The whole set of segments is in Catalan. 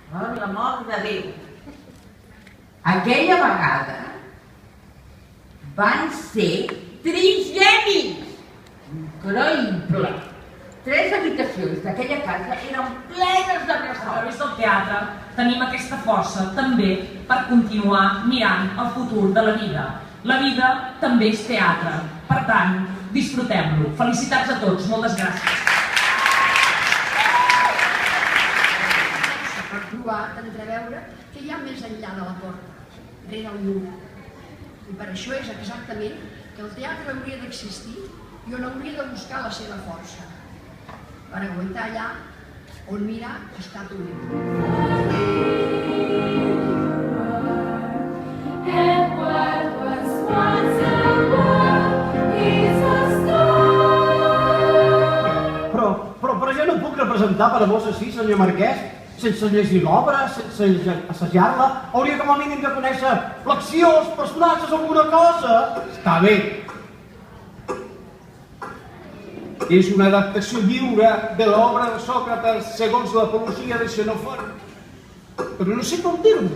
Per l'amor de Déu. Aquella vegada van ser trigènics. Increïble. 3 habitacions d'aquella casa eren plenes de A ressò. través del teatre tenim aquesta força també per continuar mirant el futur de la vida. La vida també és teatre. Per tant, disfrutem-lo. Felicitats a tots. Moltes gràcies. Per provar d'entreveure que hi ha més enllà de la porta, rere el mur. I per això és exactament que el teatre hauria d'existir i on hauria de buscar la seva força, per aguantar allà on mirar està tu. Però jo no puc representar per a vos així, senyor Marquès, sense llegir l'obra, sense assajar-la. Hauria com a mínim de conèixer l'acció, els personatges, alguna cosa. Està bé. És una adaptació lliure de l'obra de Sòcrates segons l'apologia de Xenofont. Però no sé com dir-ho.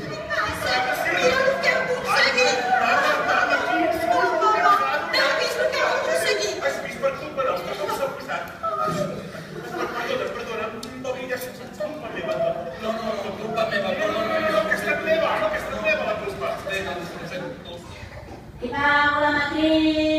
Hola, Matriu!